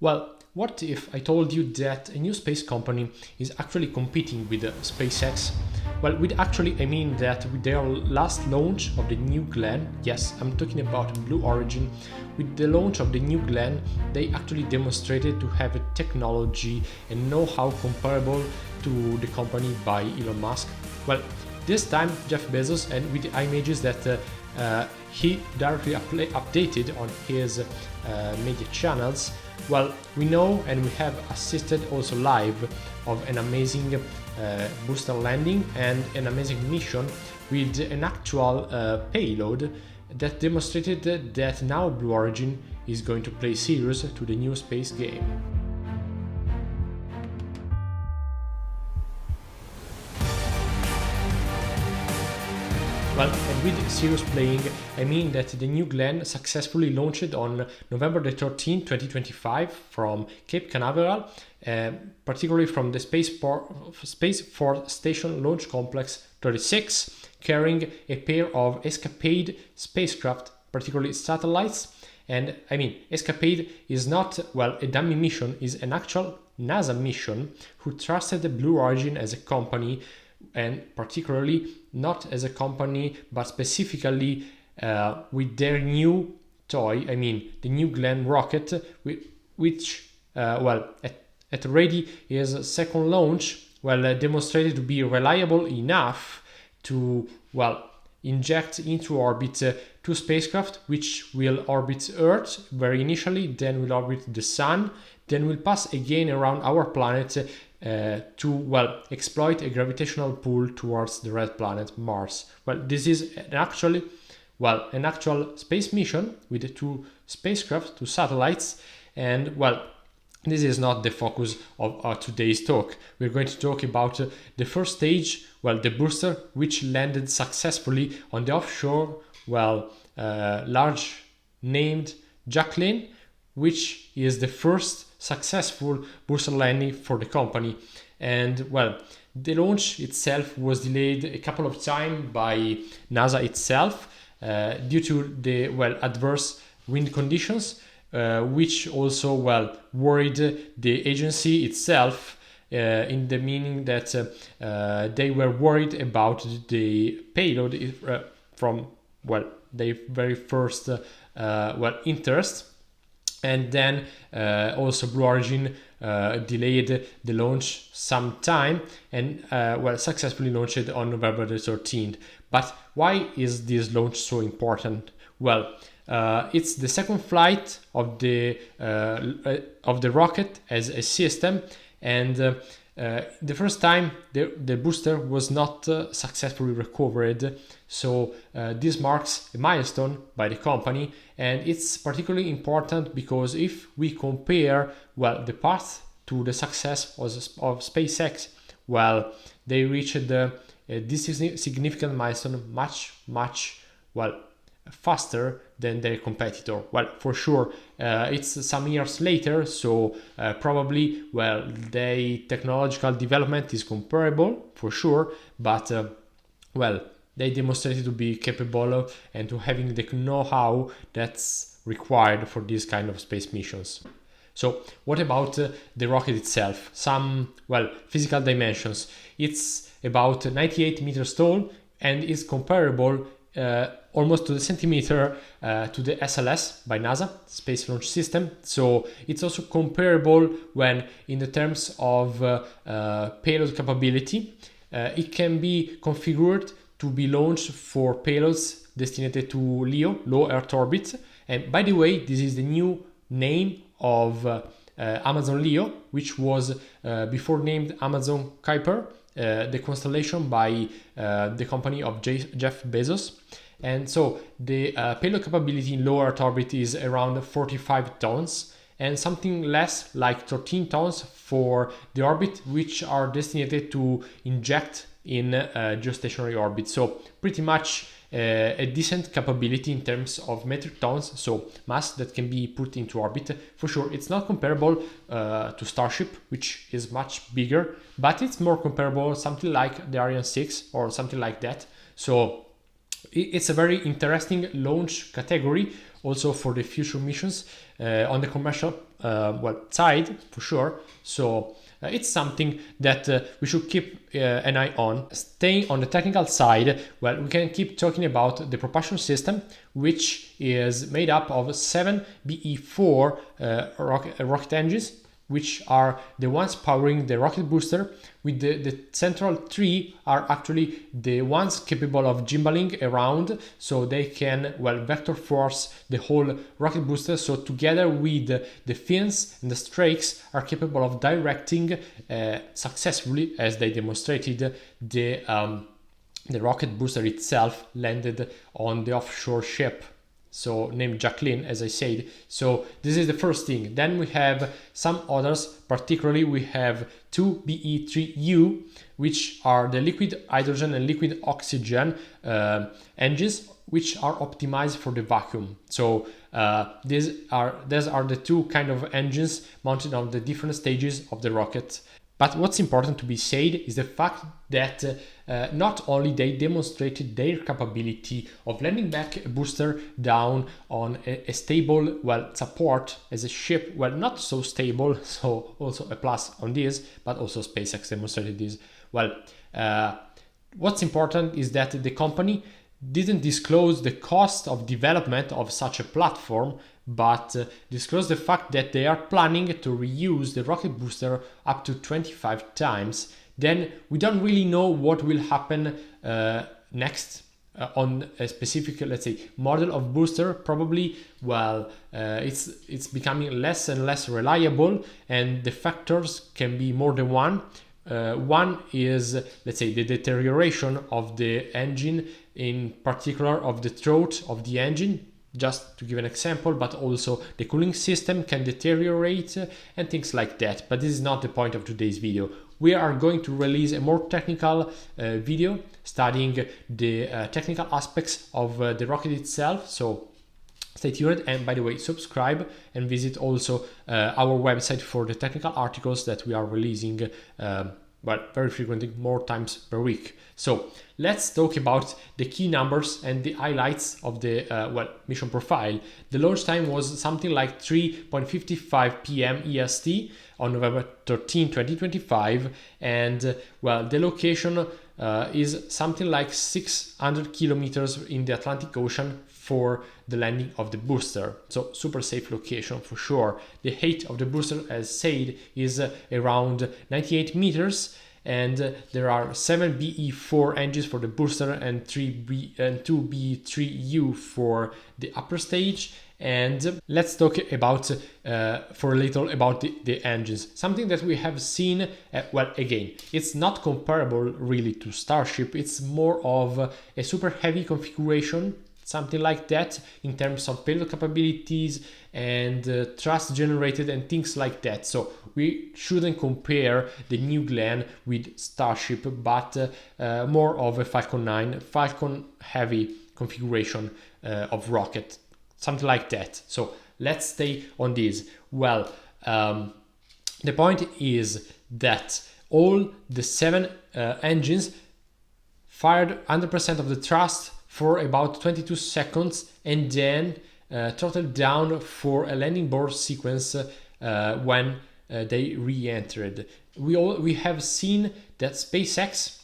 Well, what if I told you that a new space company is actually competing with SpaceX? Well, with actually I mean that with their last launch of the New Glenn, yes, I'm talking about Blue Origin, with the launch of the New Glenn, they actually demonstrated to have a technology and know-how comparable to the company by Elon Musk. Well, this time Jeff Bezos, and with the images that he directly updated on his media channels. Well, we know and we have assisted also live of an amazing booster landing and an amazing mission with an actual payload that demonstrated that now Blue Origin is going to play serious to the new space game. Well, and with serious playing, I mean that the New Glenn successfully launched on November the 13th, 2025 from Cape Canaveral, particularly from the Space Force Station Launch Complex 36, carrying a pair of Escapade spacecraft, particularly satellites. And I mean, Escapade is not, well, a dummy mission, is an actual NASA mission who trusted the Blue Origin as a company, and particularly not as a company, but specifically with their new toy, I mean the New Glenn rocket, which, at ready is second launch, demonstrated to be reliable enough to, inject into orbit two spacecraft, which will orbit Earth very initially, then will orbit the Sun, then will pass again around our planet to exploit a gravitational pull towards the red planet Mars. Well, this is an actual space mission with two spacecraft, two satellites, and this is not the focus of today's talk. We're going to talk about the first stage, the booster, which landed successfully on the offshore, large named Jacklyn, which is the first successful booster landing for the company. And the launch itself was delayed a couple of times by NASA itself due to the adverse wind conditions, which also worried the agency itself, in the meaning that they were worried about the payload from their very first interest. And then also Blue Origin delayed the launch some time and successfully launched on November the 13th. But why is this launch so important? It's the second flight of the rocket as a system, and the first time the booster was not successfully recovered. So this marks a milestone by the company, and it's particularly important because if we compare the path to the success of SpaceX, they reached this significant milestone much faster than their competitor. For sure, it's some years later, so probably their technological development is comparable for sure, but they demonstrated to be capable of and to having the know-how that's required for these kind of space missions. So what about the rocket itself? Some physical dimensions. It's about 98 meters tall and is comparable almost to the centimeter to the SLS by NASA, Space Launch System. So it's also comparable when in the terms of payload capability. It can be configured to be launched for payloads destined to LEO, low Earth orbit. And by the way, this is the new name of Amazon LEO, which was before named Amazon Kuiper, the constellation by the company of Jeff Bezos. And so the payload capability in low Earth orbit is around 45 tons and something less like 13 tons for the orbit, which are destined to inject in geostationary orbit. So pretty much a decent capability in terms of metric tons, so mass that can be put into orbit. For sure, it's not comparable to Starship, which is much bigger, but it's more comparable something like the Ariane 6 or something like that. So it's a very interesting launch category also for the future missions on the commercial side for sure. So it's something that we should keep an eye on. Staying on the technical side, well, we can keep talking about the propulsion system, which is made up of 7 BE4 rocket engines, which are the ones powering the rocket booster, with the central 3 are actually the ones capable of gimbaling around, so they can, well, vector force the whole rocket booster. So together with the fins and the strakes are capable of directing successfully, as they demonstrated, the rocket booster itself landed on the offshore ship, so named Jacklyn, as I said. So this is the first thing. Then we have some others, particularly we have 2 BE3U, which are the liquid hydrogen and liquid oxygen engines, which are optimized for the vacuum. So these are the two kind of engines mounted on the different stages of the rocket. But what's important to be said is the fact that not only they demonstrated their capability of landing back a booster down on a stable, well, support as a ship, well, not so stable, so also a plus on this, but also SpaceX demonstrated this. Well, what's important is that the company didn't disclose the cost of development of such a platform, but disclosed the fact that they are planning to reuse the rocket booster up to 25 times. Then we don't really know what will happen next on a specific, let's say, model of booster. Probably, well, it's becoming less and less reliable, and the factors can be more than one. One is, let's say, the deterioration of the engine, in particular of the throat of the engine, just to give an example, but also the cooling system can deteriorate and things like that. But this is not the point of today's video. We are going to release a more technical video studying the technical aspects of the rocket itself. So stay tuned, and by the way, subscribe and visit also our website for the technical articles that we are releasing very frequently, more times per week. So let's talk about the key numbers and the highlights of the mission profile. The launch time was something like 3:55 p.m. EST on November 13, 2025, and the location is something like 600 kilometers in the Atlantic Ocean for the landing of the booster. So super safe location for sure. The height of the booster, as said, is around 98 meters, and there are 7 BE4 engines for the booster and 2 BE3U for the upper stage. And let's talk about for a little about the engines. Something that we have seen, again, it's not comparable really to Starship. It's more of a super heavy configuration, something like that, in terms of payload capabilities and thrust generated and things like that. So we shouldn't compare the New Glenn with Starship, but more of a Falcon 9, Falcon heavy configuration of rocket, something like that. So let's stay on this. Well, the point is that all the 7 engines fired 100% of the thrust for about 22 seconds, and then throttled down for a landing board sequence when they re-entered. We have seen that SpaceX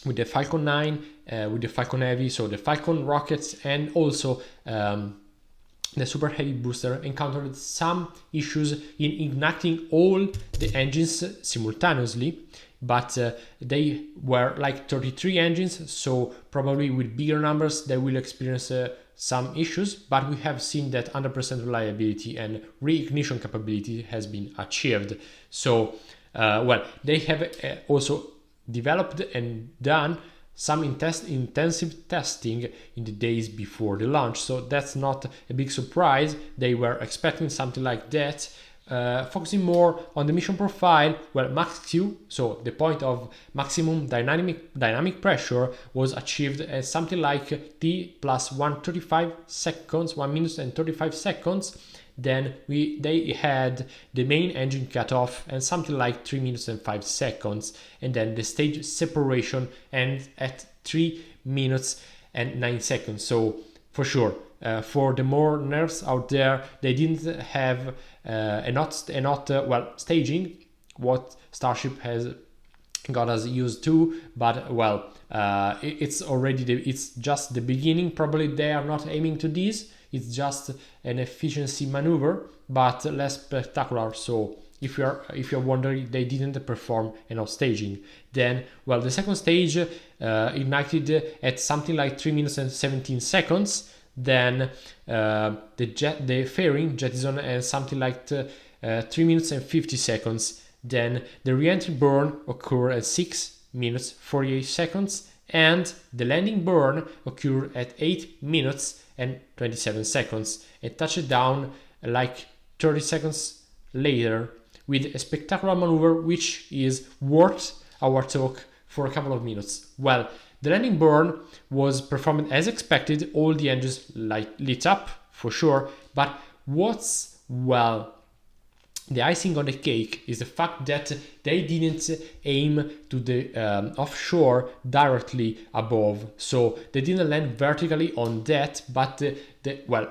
with the Falcon 9, with the Falcon Heavy, so the Falcon rockets, and also the Super Heavy booster encountered some issues in igniting all the engines simultaneously, but they were like 33 engines, so probably with bigger numbers they will experience some issues, but we have seen that 100% reliability and reignition capability has been achieved. So they have also developed and done some intensive testing in the days before the launch, so that's not a big surprise. They were expecting something like that. Focusing more on the mission profile, max Q, so the point of maximum dynamic pressure, was achieved as something like T plus 135 seconds, 1 minute and 35 seconds. Then they had the main engine cutoff and something like 3 minutes and 5 seconds, and then the stage separation ends at 3 minutes and 9 seconds. So for sure, for the more nerds out there, they didn't have well, staging, what Starship has got us used to. But well, it's just the beginning. Probably they are not aiming to this. It's just an efficiency maneuver, but less spectacular. So if you're wondering, they didn't perform enough staging. Then, well, the second stage ignited at something like 3 minutes and 17 seconds. Then the fairing jettison at something like 3 minutes and 50 seconds. Then the re-entry burn occurred at 6 minutes 48 seconds, and the landing burn occurred at 8 minutes and 27 seconds, and touched down like 30 seconds later with a spectacular maneuver which is worth our talk for a couple of minutes. Well, the landing burn was performed as expected, all the engines lit up for sure, but what's, well, the icing on the cake is the fact that they didn't aim to the offshore directly above, so they didn't land vertically on that, but well,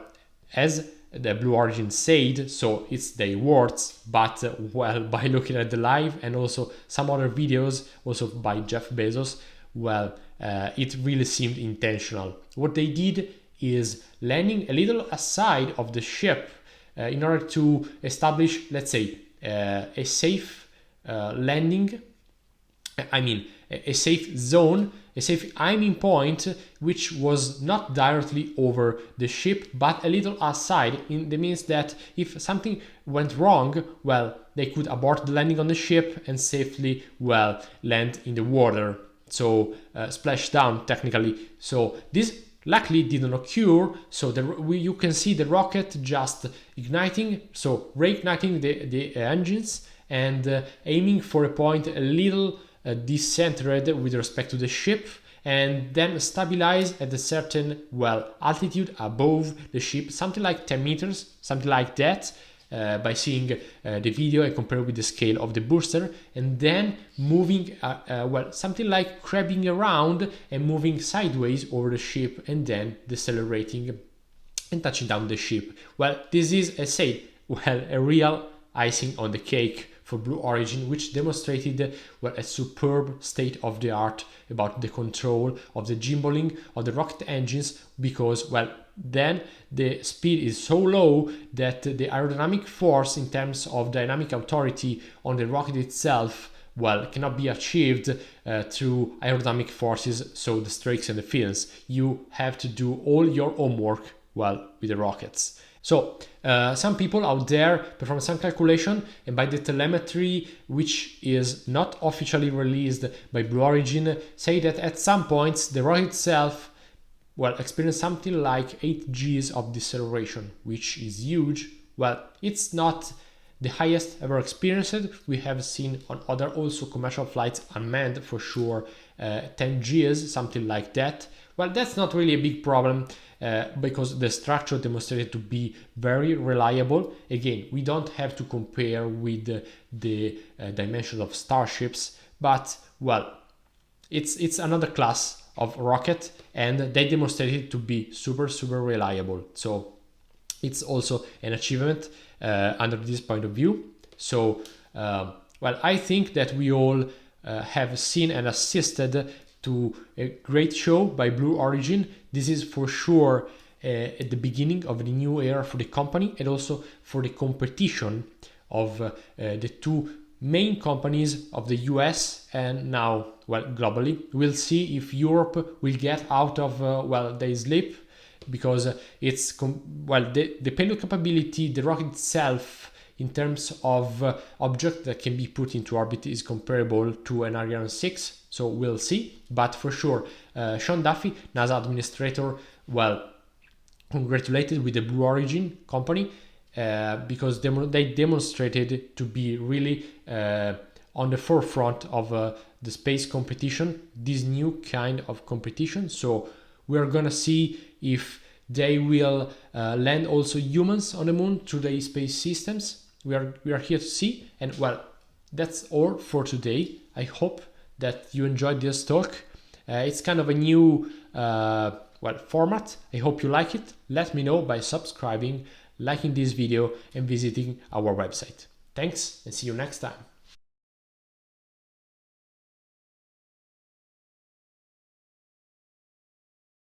as the Blue Origin said, so it's their words, but well, by looking at the live and also some other videos also by Jeff Bezos, well, it really seemed intentional. What they did is landing a little aside of the ship in order to establish, let's say, a safe landing, I mean a safe zone, a safe aiming point, which was not directly over the ship but a little aside, in the means that if something went wrong, well, they could abort the landing on the ship and safely, well, land in the water, so splash down technically. So this luckily didn't occur, so you can see the rocket just igniting, so reigniting the engines and aiming for a point a little decentered with respect to the ship, and then stabilize at a certain, well, altitude above the ship, something like 10 meters, something like that, by seeing the video and compare with the scale of the booster, and then moving, well, something like crabbing around and moving sideways over the ship, and then decelerating and touching down the ship. Well, this is, as said, well, a real icing on the cake for Blue Origin, which demonstrated, well, a superb state of the art about the control of the gimbaling of the rocket engines, because, well, then the speed is so low that the aerodynamic force in terms of dynamic authority on the rocket itself, well, cannot be achieved through aerodynamic forces, so the strakes and the fins. You have to do all your homework, well, with the rockets. So some people out there perform some calculation, and by the telemetry, which is not officially released by Blue Origin, say that at some points the rocket itself, well, experienced something like 8 Gs of deceleration, which is huge. Well, it's not the highest ever experienced. We have seen on other also commercial flights unmanned for sure 10 Gs, something like that. Well, that's not really a big problem because the structure demonstrated to be very reliable. Again, we don't have to compare with the dimensions of Starships, but, well, it's another class of rocket, and they demonstrated to be super reliable. So it's also an achievement under this point of view. So, well, I think that we all have seen and assisted to a great show by Blue Origin. This is for sure at the beginning of the new era for the company, and also for the competition of the two main companies of the US and now, well, globally. We'll see if Europe will get out of, well, their sleep, because it's, well, the payload capability, the rocket itself, in terms of object that can be put into orbit, is comparable to an Ariane 6, so we'll see. But for sure, Sean Duffy, NASA administrator, well, congratulated with the Blue Origin company, because they demonstrated to be really on the forefront of the space competition, this new kind of competition. So we're gonna see if they will land also humans on the moon through the space systems. We are here to see. And, well, that's all for today. I hope that you enjoyed this talk. It's kind of a new well, format. I hope you like it. Let me know by subscribing, liking this video and visiting our website. Thanks, and see you next time.